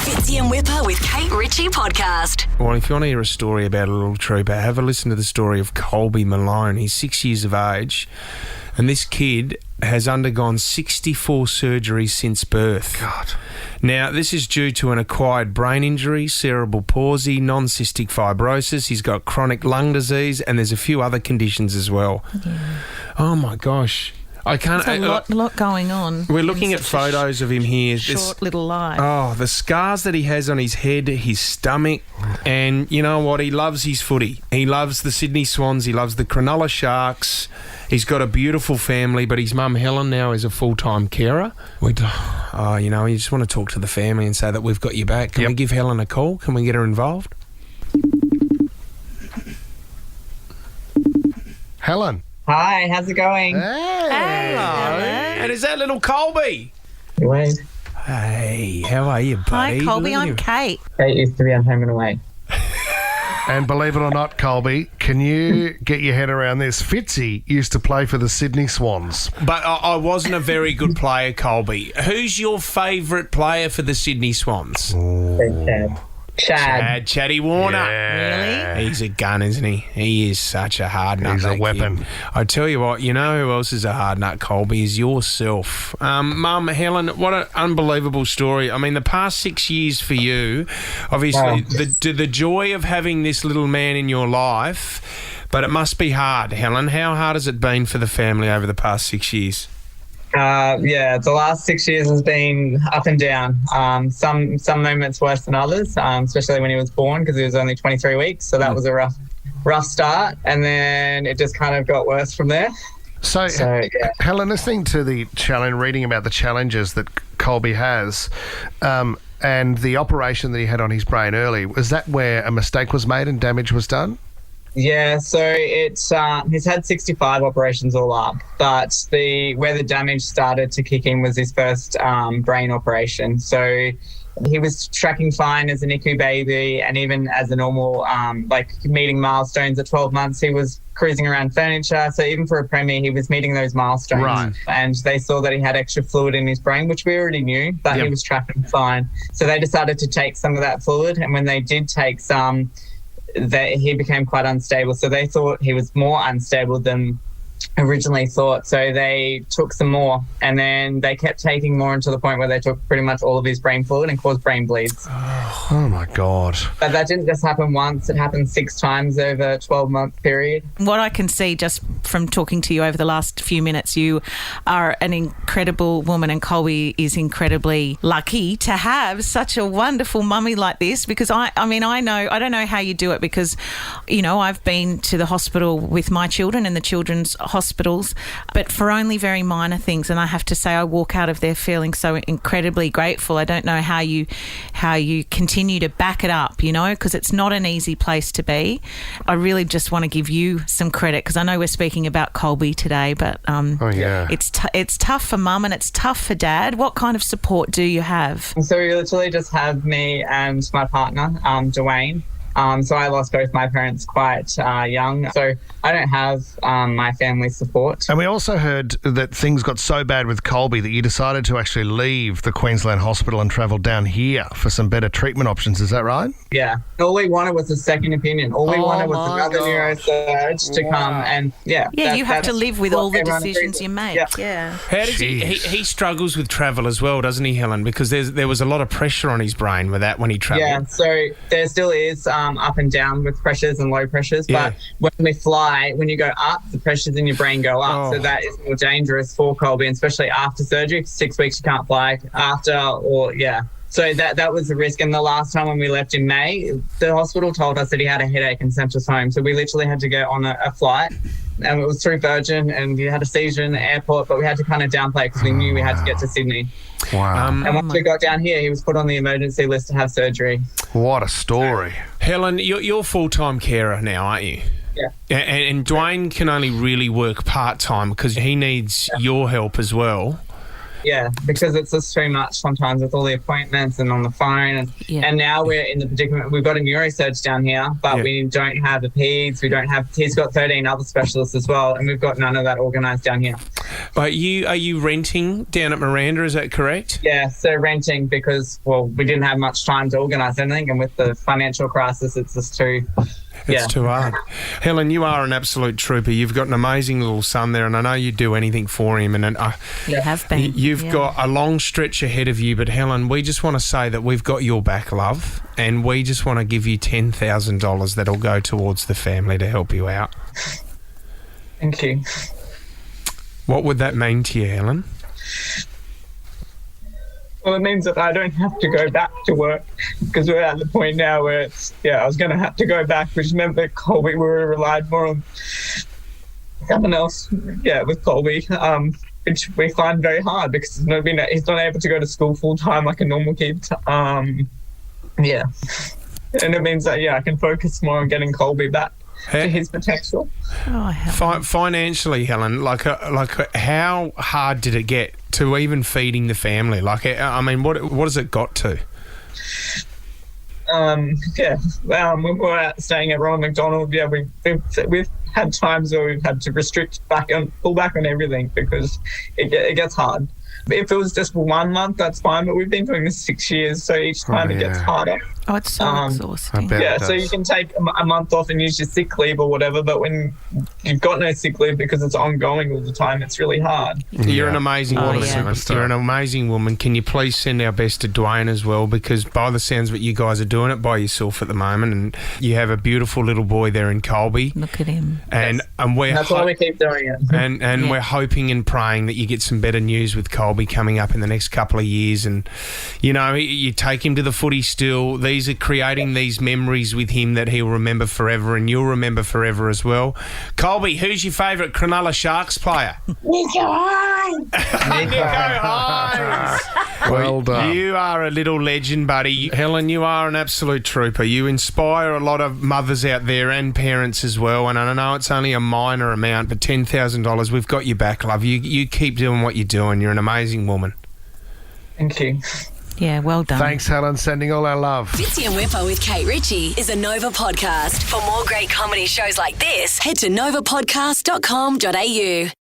Fitzy and Whipper with Kate Ritchie podcast. Well, if you want to hear a story about a little trooper, have a listen to the story of Colby Malone. He's 6 years of age, and this kid has undergone 64 surgeries since birth. God. Now, this is due to an acquired brain injury, cerebral palsy, non-cystic fibrosis. He's got chronic lung disease, and there's a few other conditions as well. Yeah. Oh, my gosh. I can't. There's a lot going on. We're looking at photos of him here. Short little life. Oh, the scars that he has on his head, his stomach, and you know what? He loves his footy. He loves the Sydney Swans. He loves the Cronulla Sharks. He's got a beautiful family, but his mum Helen now is a full-time carer. You just want to talk to the family and say that we've got your back. Can we give Helen a call? Can we get her involved? Helen. Hi, how's it going? Hey. Hello. And is that little Colby? Wait. Hey, how are you, buddy? Hi, Colby. Look at I'm him. Kate. Kate used to be on Home and Away. And believe it or not, Colby, can you get your head around this? Fitzy used to play for the Sydney Swans. But I wasn't a very good player, Colby. Who's your favourite player for the Sydney Swans? Chad. Chatty Warner. Yeah. Really? He's a gun, isn't he? He is such a hard nut. He's a that weapon. kid. I tell you what, you know who else is a hard nut, Colby, is yourself. Mum, Helen, what an unbelievable story. I mean, the past 6 years for you, obviously, the joy of having this little man in your life, but it must be hard, Helen. How hard has it been for the family over the past 6 years? The last 6 years has been up and down. Some moments worse than others, especially when he was born because he was only 23 weeks. So that was a rough start, and then it just kind of got worse from there. So Helen, listening to the challenge, reading about the challenges that Colby has, and the operation that he had on his brain early, was that where a mistake was made and damage was done? Yeah, so it's he's had 65 operations all up, but where the damage started to kick in was his first brain operation. So he was tracking fine as a NICU baby, and even as a normal, meeting milestones at 12 months, he was cruising around furniture. So even for a premie, he was meeting those milestones. Right. And they saw that he had extra fluid in his brain, which we already knew, but he was tracking fine. So they decided to take some of that fluid, and when they did take some, that he became quite unstable. So they thought he was more unstable than originally thought. So they took some more, and then they kept taking more until the point where they took pretty much all of his brain fluid and caused brain bleeds. Oh, my God. But that didn't just happen once. It happened 6 times over a 12-month period. What I can see just from talking to you over the last few minutes, you are an incredible woman, and Colby is incredibly lucky to have such a wonderful mummy like this, because I don't know how you do it, because, you know, I've been to the hospital with my children in the children's hospitals, but for only very minor things, and I have to say I walk out of there feeling so incredibly grateful. I don't know how you continue to back it up, you know, because it's not an easy place to be. I really just want to give you some credit, because I know we're speaking about Colby today, but it's tough for mum and it's tough for dad. What kind of support do you have? So we literally just have me and my partner, Dwayne. So I lost both my parents quite young. So I don't have my family's support. And we also heard that things got so bad with Colby that you decided to actually leave the Queensland hospital and travel down here for some better treatment options. Is that right? Yeah. All we wanted was a second opinion. All we wanted was another neurosurge to come. And you have to live with all the decisions you make. Yeah. How does he struggles with travel as well, doesn't he, Helen? Because there was a lot of pressure on his brain with that when he travelled. Yeah, so there still is up and down with pressures and low pressures. But when we fly, when you go up, the pressures in your brain go up. So that is more dangerous for Colby, and especially after surgery. For 6 weeks, you can't fly after So that was the risk. And the last time when we left in May, the hospital told us that he had a headache and sent us home. So we literally had to go on a flight. And it was through Virgin, and he had a seizure in the airport, but we had to kind of downplay it because we knew we had to get to Sydney. Wow. And once we got down here, he was put on the emergency list to have surgery. What a story. Helen, you're full-time carer now, aren't you? Yeah. And Dwayne can only really work part-time because he needs your help as well. Yeah, because it's just too much sometimes with all the appointments and on the phone. And now we're in the predicament. We've got a neurosurge down here, but we don't have a peds. He's got 13 other specialists as well, and we've got none of that organised down here. But are you renting down at Miranda, is that correct? Yeah, so renting because, we didn't have much time to organise anything, and with the financial crisis, it's just too... It's too hard. Helen, you are an absolute trooper. You've got an amazing little son there, and I know you'd do anything for him. And you have been. You've got a long stretch ahead of you. But Helen, we just want to say that we've got your back, love, and we just want to give you $10,000 that'll go towards the family to help you out. Thank you. What would that mean to you, Helen? Well, it means that I don't have to go back to work because we're at the point now where I was going to have to go back, which meant that Colby, we relied more on someone else, with Colby, which we find very hard because he's not able to go to school full time like a normal kid. And it means that, I can focus more on getting Colby back to his potential. Financially, Helen, like how hard did it get to even feeding the family? Like, I mean, what has it got to? When we're out staying at Ronald McDonald, we've had times where we've had to pull back on everything because it gets hard. If it was just 1 month, that's fine, but we've been doing this 6 years, so each time it gets harder. Oh, it's so exhausting. So you can take a month off and use your sick leave or whatever, but when you've got no sick leave because it's ongoing all the time, it's really hard. You're an amazing woman. Superstar. You're an amazing woman. Can you please send our best to Dwayne as well? Because by the sounds of it, you guys are doing it by yourself at the moment, and you have a beautiful little boy there in Colby. Look at him. And that's why we keep doing it. And we're hoping and praying that you get some better news with Colby coming up in the next couple of years. And, you take him to the footy still. These are creating these memories with him that he'll remember forever, and you'll remember forever as well. Colby, who's your favourite Cronulla Sharks player? Nico Hines! Nico Hines! Well done. You are a little legend, buddy. Helen, you are an absolute trooper. You inspire a lot of mothers out there and parents as well, and I know it's only a minor amount, but $10,000, we've got your back, love. You keep doing what you're doing. You're an amazing woman. Thank you. Yeah, well done. Thanks, Helen. Sending all our love. Fitzy and Whipper with Kate Ritchie is a Nova podcast. For more great comedy shows like this, head to novapodcast.com.au.